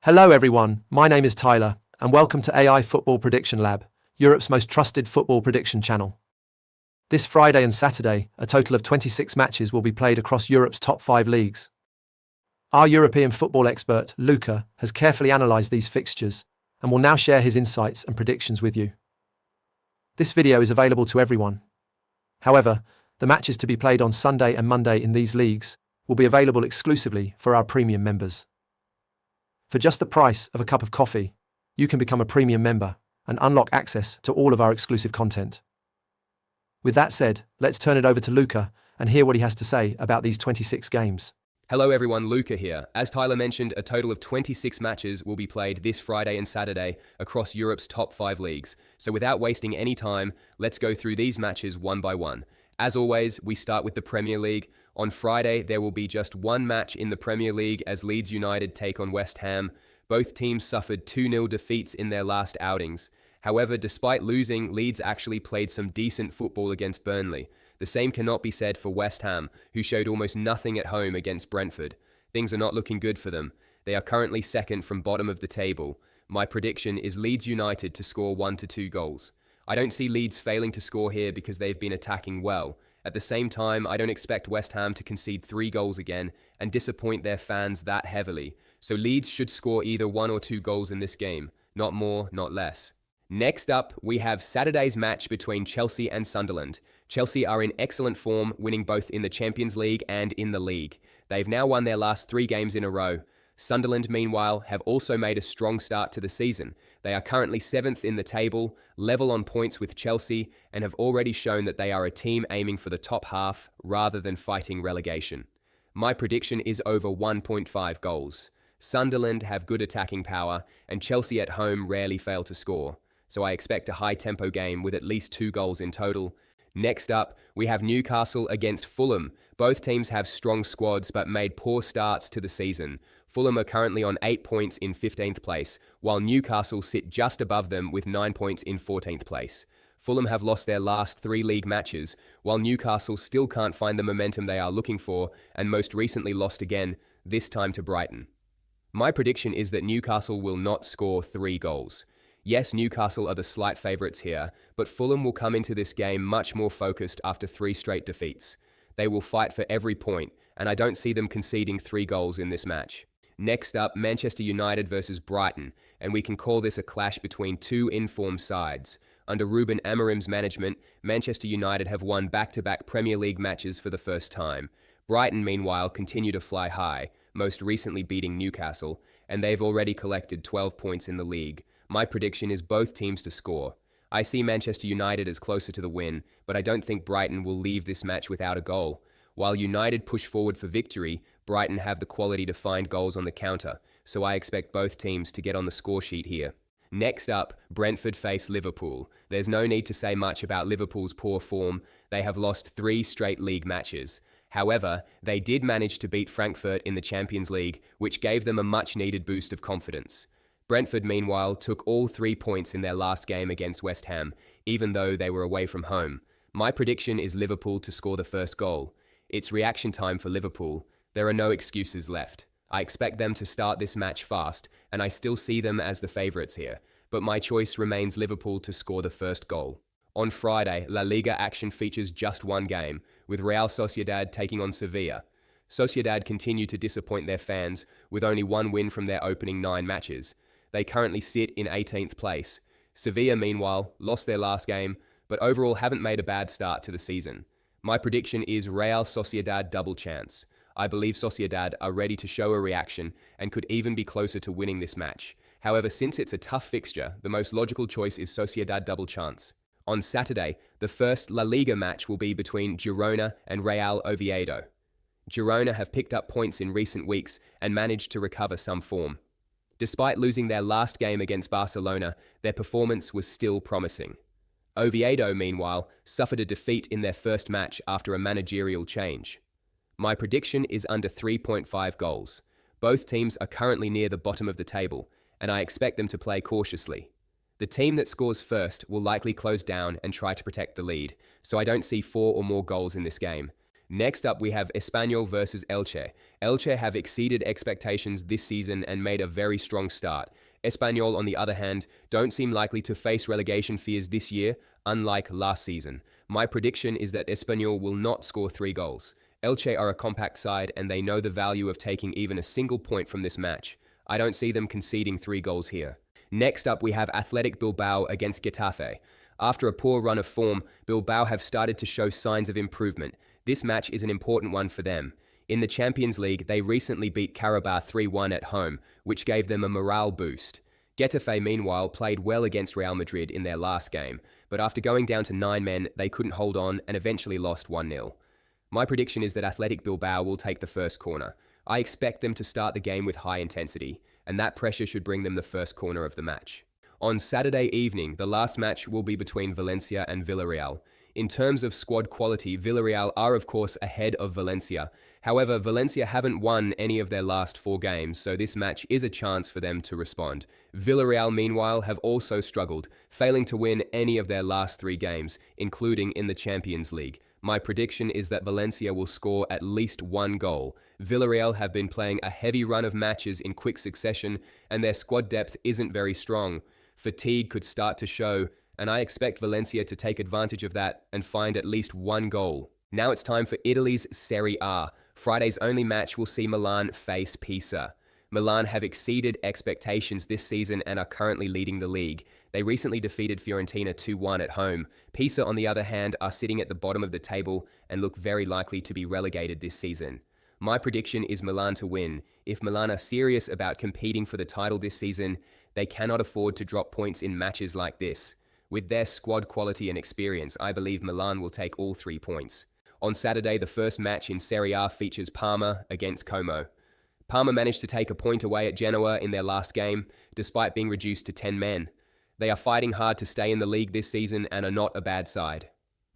Hello everyone, my name is Tyler, and welcome to AI Football Prediction Lab, Europe's most trusted football prediction channel. This Friday and Saturday, a total of 26 matches will be played across Europe's top 5 leagues. Our European football expert, Luca, has carefully analysed these fixtures and will now share his insights and predictions with you. This video is available to everyone. However, the matches to be played on Sunday and Monday in these leagues will be available exclusively for our premium members. For just the price of a cup of coffee, you can become a premium member and unlock access to all of our exclusive content. With that said, let's turn it over to Luca and hear what he has to say about these 26 games. Hello everyone, Luca here. As Tyler mentioned, a total of 26 matches will be played this Friday and Saturday across Europe's top 5 leagues. So without wasting any time, let's go through these matches one by one. As always, we start with the Premier League. On Friday, there will be just one match in the Premier League as Leeds United take on West Ham. Both teams suffered 2-0 defeats in their last outings. However, despite losing, Leeds actually played some decent football against Burnley. The same cannot be said for West Ham, who showed almost nothing at home against Brentford. Things are not looking good for them. They are currently second from bottom of the table. My prediction is Leeds United to score 1 to 2 goals. I don't see Leeds failing to score here because they've been attacking well. At the same time, I don't expect West Ham to concede 3 goals again and disappoint their fans that heavily. So Leeds should score either 1 or 2 goals in this game. Not more, not less. Next up, we have Saturday's match between Chelsea and Sunderland. Chelsea are in excellent form, winning both in the Champions League and in the League. They've now won their last 3 games in a row. Sunderland, meanwhile, have also made a strong start to the season. They are currently 7th in the table, level on points with Chelsea, and have already shown that they are a team aiming for the top half rather than fighting relegation. My prediction is over 1.5 goals. Sunderland have good attacking power, and Chelsea at home rarely fail to score. So I expect a high-tempo game with at least 2 goals in total. Next up, we have Newcastle against Fulham. Both teams have strong squads but made poor starts to the season. Fulham are currently on 8 points in 15th place, while Newcastle sit just above them with 9 points in 14th place. Fulham have lost their last 3 league matches, while Newcastle still can't find the momentum they are looking for and most recently lost again, this time to Brighton. My prediction is that Newcastle will not score 3 goals. Yes, Newcastle are the slight favourites here, but Fulham will come into this game much more focused after 3 straight defeats. They will fight for every point, and I don't see them conceding 3 goals in this match. Next up, Manchester United versus Brighton, and we can call this a clash between 2 informed sides. Under Ruben Amorim's management, Manchester United have won back-to-back Premier League matches for the first time. Brighton, meanwhile, continue to fly high, most recently beating Newcastle, and they've already collected 12 points in the league. My prediction is both teams to score. I see Manchester United as closer to the win, but I don't think Brighton will leave this match without a goal. While United push forward for victory, Brighton have the quality to find goals on the counter, so I expect both teams to get on the score sheet here. Next up, Brentford face Liverpool. There's no need to say much about Liverpool's poor form. They have lost 3 straight league matches. However, they did manage to beat Frankfurt in the Champions League, which gave them a much-needed boost of confidence. Brentford, meanwhile, took all 3 points in their last game against West Ham, even though they were away from home. My prediction is Liverpool to score the first goal. It's reaction time for Liverpool. There are no excuses left. I expect them to start this match fast, and I still see them as the favourites here, but my choice remains Liverpool to score the first goal. On Friday, La Liga action features just one game, with Real Sociedad taking on Sevilla. Sociedad continue to disappoint their fans, with only 1 win from their opening 9 matches. They currently sit in 18th place. Sevilla, meanwhile, lost their last game, but overall haven't made a bad start to the season. My prediction is Real Sociedad double chance. I believe Sociedad are ready to show a reaction and could even be closer to winning this match. However, since it's a tough fixture, the most logical choice is Sociedad double chance. On Saturday, the first La Liga match will be between Girona and Real Oviedo. Girona have picked up points in recent weeks and managed to recover some form. Despite losing their last game against Barcelona, their performance was still promising. Oviedo, meanwhile, suffered a defeat in their first match after a managerial change. My prediction is under 3.5 goals. Both teams are currently near the bottom of the table, and I expect them to play cautiously. The team that scores first will likely close down and try to protect the lead, so I don't see 4 or more goals in this game. Next up, we have Espanyol versus Elche. Elche have exceeded expectations this season and made a very strong start. Espanyol, on the other hand, don't seem likely to face relegation fears this year, unlike last season. My prediction is that Espanyol will not score 3 goals. Elche are a compact side and they know the value of taking even a single point from this match. I don't see them conceding 3 goals here. Next up, we have Athletic Bilbao against Getafe. After a poor run of form, Bilbao have started to show signs of improvement. This match is an important one for them. In the Champions League, they recently beat Carabao 3-1 at home, which gave them a morale boost. Getafe, meanwhile, played well against Real Madrid in their last game, but after going down to 9 men, they couldn't hold on and eventually lost 1-0. My prediction is that Athletic Bilbao will take the first corner. I expect them to start the game with high intensity, and that pressure should bring them the first corner of the match. On Saturday evening, the last match will be between Valencia and Villarreal. In terms of squad quality, Villarreal are of course ahead of Valencia. However, Valencia haven't won any of their last 4 games, so this match is a chance for them to respond. Villarreal, meanwhile, have also struggled, failing to win any of their last 3 games, including in the Champions League. My prediction is that Valencia will score at least 1 goal. Villarreal have been playing a heavy run of matches in quick succession, and their squad depth isn't very strong. Fatigue could start to show, and I expect Valencia to take advantage of that and find at least 1 goal. Now it's time for Italy's Serie A. Friday's only match will see Milan face Pisa. Milan have exceeded expectations this season and are currently leading the league. They recently defeated Fiorentina 2-1 at home. Pisa, on the other hand, are sitting at the bottom of the table and look very likely to be relegated this season. My prediction is Milan to win. If Milan are serious about competing for the title this season, they cannot afford to drop points in matches like this. With their squad quality and experience, I believe Milan will take all 3 points. On Saturday, the first match in Serie A features Parma against Como. Parma managed to take a point away at Genoa in their last game, despite being reduced to 10 men. They are fighting hard to stay in the league this season and are not a bad side.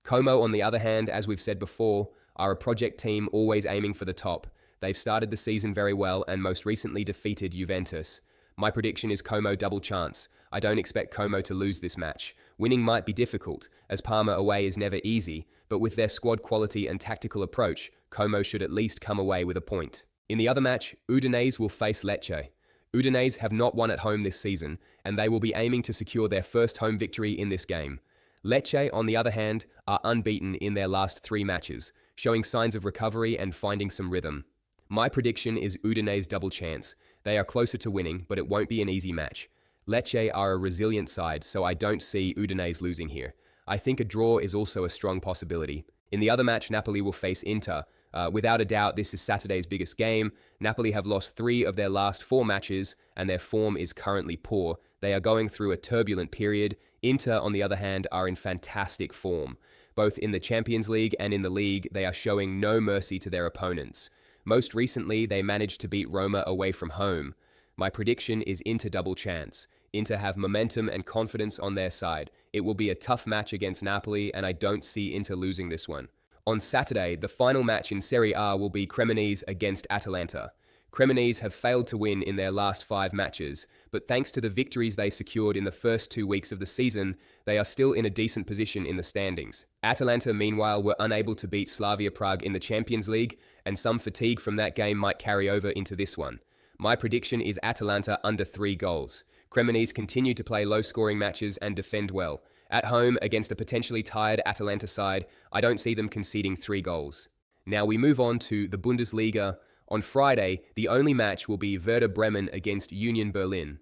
Como, on the other hand, as we've said before, are a project team always aiming for the top. They've started the season very well and most recently defeated Juventus. My prediction is Como double chance. I don't expect Como to lose this match. Winning might be difficult, as Parma away is never easy, but with their squad quality and tactical approach, Como should at least come away with a point. In the other match, Udinese will face Lecce. Udinese have not won at home this season, and they will be aiming to secure their first home victory in this game. Lecce, on the other hand, are unbeaten in their last 3 matches, showing signs of recovery and finding some rhythm. My prediction is Udinese double chance. They are closer to winning, but it won't be an easy match. Lecce are a resilient side, so I don't see Udinese losing here. I think a draw is also a strong possibility. In the other match, Napoli will face Inter. Without a doubt, this is Saturday's biggest game. Napoli have lost 3 of their last 4 matches, and their form is currently poor. They are going through a turbulent period. Inter, on the other hand, are in fantastic form. Both in the Champions League and in the League, they are showing no mercy to their opponents. Most recently, they managed to beat Roma away from home. My prediction is Inter double chance. Inter have momentum and confidence on their side. It will be a tough match against Napoli, and I don't see Inter losing this one. On Saturday, the final match in Serie A will be Cremonese against Atalanta. Cremonese have failed to win in their last 5 matches, but thanks to the victories they secured in the first 2 weeks of the season, they are still in a decent position in the standings. Atalanta, meanwhile, were unable to beat Slavia Prague in the Champions League, and some fatigue from that game might carry over into this one. My prediction is Atalanta under 3 goals. Cremonese continue to play low-scoring matches and defend well. At home, against a potentially tired Atalanta side, I don't see them conceding 3 goals. Now we move on to the Bundesliga. On Friday, the only match will be Werder Bremen against Union Berlin.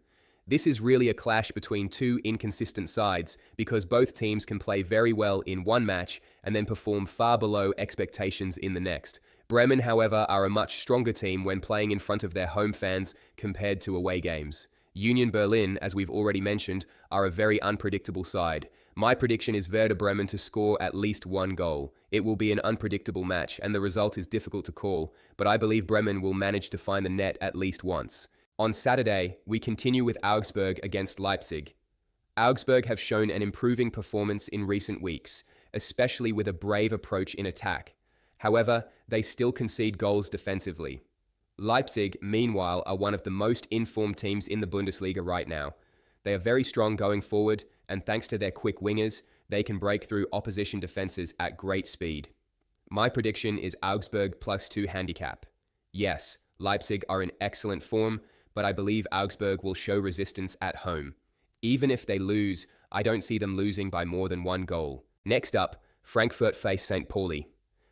This is really a clash between 2 inconsistent sides because both teams can play very well in one match and then perform far below expectations in the next. Bremen, however, are a much stronger team when playing in front of their home fans compared to away games. Union Berlin, as we've already mentioned, are a very unpredictable side. My prediction is Werder Bremen to score at least 1 goal. It will be an unpredictable match and the result is difficult to call, but I believe Bremen will manage to find the net at least once. On Saturday, we continue with Augsburg against Leipzig. Augsburg have shown an improving performance in recent weeks, especially with a brave approach in attack. However, they still concede goals defensively. Leipzig, meanwhile, are one of the most informed teams in the Bundesliga right now. They are very strong going forward, and thanks to their quick wingers, they can break through opposition defenses at great speed. My prediction is Augsburg +2 handicap. Yes, Leipzig are in excellent form, but I believe Augsburg will show resistance at home. Even if they lose, I don't see them losing by more than 1 goal. Next up, Frankfurt face St. Pauli.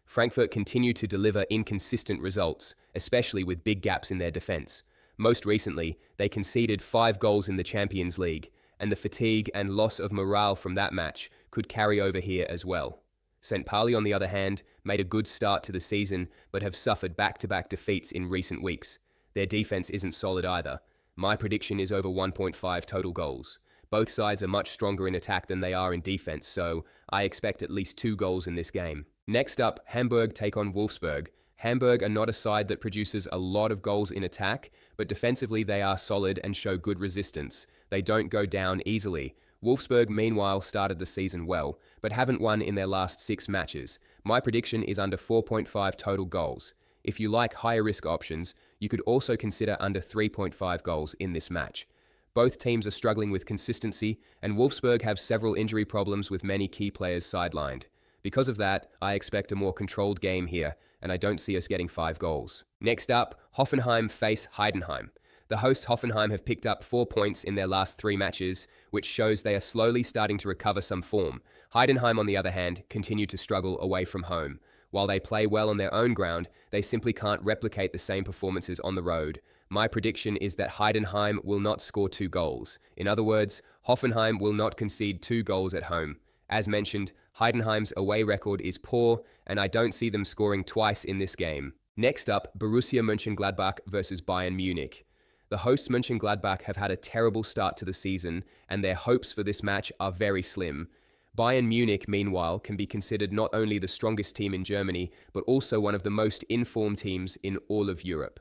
Frankfurt continue to deliver inconsistent results, especially with big gaps in their defense. Most recently, they conceded 5 goals in the Champions League, and the fatigue and loss of morale from that match could carry over here as well. St. Pauli, on the other hand, made a good start to the season, but have suffered back-to-back defeats in recent weeks. Their defense isn't solid either. My prediction is over 1.5 total goals. Both sides are much stronger in attack than they are in defense, so I expect at least 2 goals in this game. Next up, Hamburg take on Wolfsburg. Hamburg are not a side that produces a lot of goals in attack, but defensively they are solid and show good resistance. They don't go down easily. Wolfsburg, meanwhile, started the season well, but haven't won in their last 6 matches. My prediction is under 4.5 total goals. If you like higher risk options, you could also consider under 3.5 goals in this match. Both teams are struggling with consistency, and Wolfsburg have several injury problems with many key players sidelined. Because of that, I expect a more controlled game here, and I don't see us getting 5 goals. Next up, Hoffenheim face Heidenheim. The hosts Hoffenheim have picked up 4 points in their last 3 matches, which shows they are slowly starting to recover some form. Heidenheim, on the other hand, continue to struggle away from home. While they play well on their own ground, they simply can't replicate the same performances on the road. My prediction is that Heidenheim will not score 2 goals. In other words, Hoffenheim will not concede 2 goals at home. As mentioned, Heidenheim's away record is poor, and I don't see them scoring twice in this game. Next up, Borussia Mönchengladbach versus Bayern Munich. The hosts Mönchengladbach have had a terrible start to the season, and their hopes for this match are very slim. Bayern Munich, meanwhile, can be considered not only the strongest team in Germany, but also one of the most informed teams in all of Europe.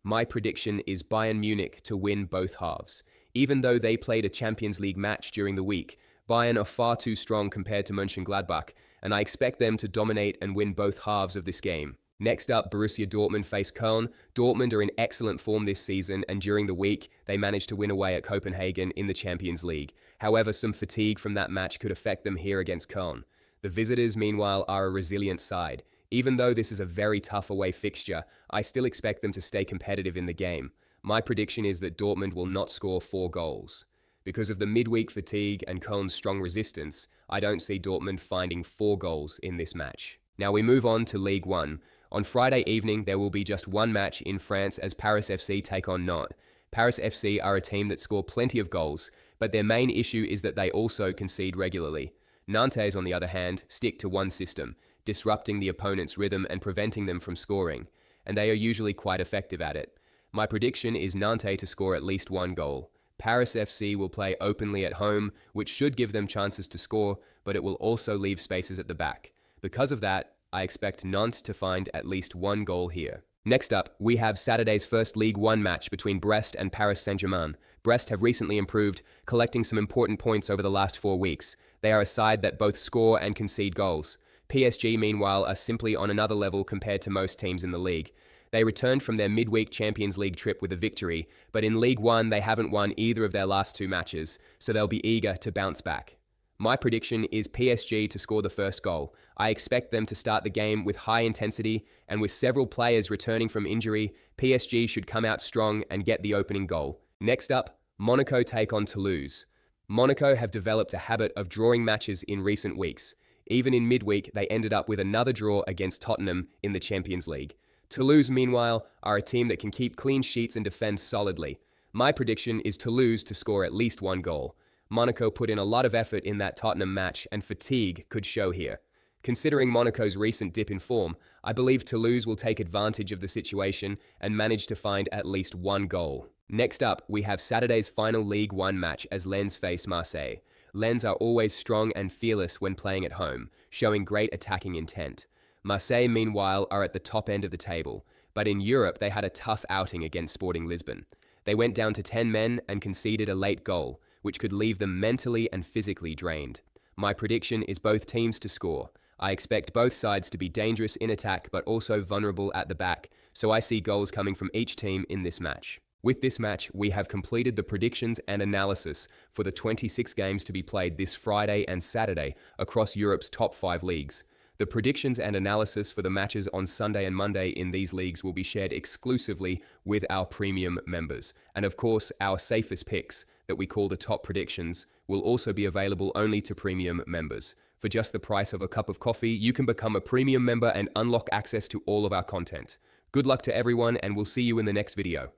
My prediction is Bayern Munich to win both halves. Even though they played a Champions League match during the week, Bayern are far too strong compared to Mönchengladbach, and I expect them to dominate and win both halves of this game. Next up, Borussia Dortmund face Köln. Dortmund are in excellent form this season, and during the week, they managed to win away at Copenhagen in the Champions League. However, some fatigue from that match could affect them here against Köln. The visitors, meanwhile, are a resilient side. Even though this is a very tough away fixture, I still expect them to stay competitive in the game. My prediction is that Dortmund will not score 4 goals. Because of the midweek fatigue and Köln's strong resistance, I don't see Dortmund finding 4 goals in this match. Now we move on to Ligue 1. On Friday evening, there will be just one match in France as Paris FC take on Nantes. Paris FC are a team that score plenty of goals, but their main issue is that they also concede regularly. Nantes, on the other hand, stick to one system, disrupting the opponent's rhythm and preventing them from scoring, and they are usually quite effective at it. My prediction is Nantes to score at least 1 goal. Paris FC will play openly at home, which should give them chances to score, but it will also leave spaces at the back. Because of that, I expect Nantes to find at least 1 goal here. Next up, we have Saturday's first Ligue 1 match between Brest and Paris Saint-Germain. Brest have recently improved, collecting some important points over the last 4 weeks. They are a side that both score and concede goals. PSG, meanwhile, are simply on another level compared to most teams in the league. They returned from their midweek Champions League trip with a victory, but in Ligue 1 they haven't won either of their last 2 matches, so they'll be eager to bounce back. My prediction is PSG to score the first goal. I expect them to start the game with high intensity, and with several players returning from injury, PSG should come out strong and get the opening goal. Next up, Monaco take on Toulouse. Monaco have developed a habit of drawing matches in recent weeks. Even in midweek, they ended up with another draw against Tottenham in the Champions League. Toulouse, meanwhile, are a team that can keep clean sheets and defend solidly. My prediction is Toulouse to score at least 1 goal. Monaco put in a lot of effort in that Tottenham match, and fatigue could show here. Considering Monaco's recent dip in form, I believe Toulouse will take advantage of the situation and manage to find at least 1 goal. Next up, we have Saturday's final Ligue 1 match as Lens face Marseille. Lens are always strong and fearless when playing at home, showing great attacking intent. Marseille, meanwhile, are at the top end of the table, but in Europe they had a tough outing against Sporting Lisbon. They went down to 10 men and conceded a late goal, which could leave them mentally and physically drained. My prediction is both teams to score. I expect both sides to be dangerous in attack but also vulnerable at the back, so I see goals coming from each team in this match. With this match, we have completed the predictions and analysis for the 26 games to be played this Friday and Saturday across Europe's top 5 leagues. The predictions and analysis for the matches on Sunday and Monday in these leagues will be shared exclusively with our premium members. And of course, our safest picks that we call the top predictions will also be available only to premium members. For just the price of a cup of coffee, you can become a premium member and unlock access to all of our content. Good luck to everyone, and we'll see you in the next video.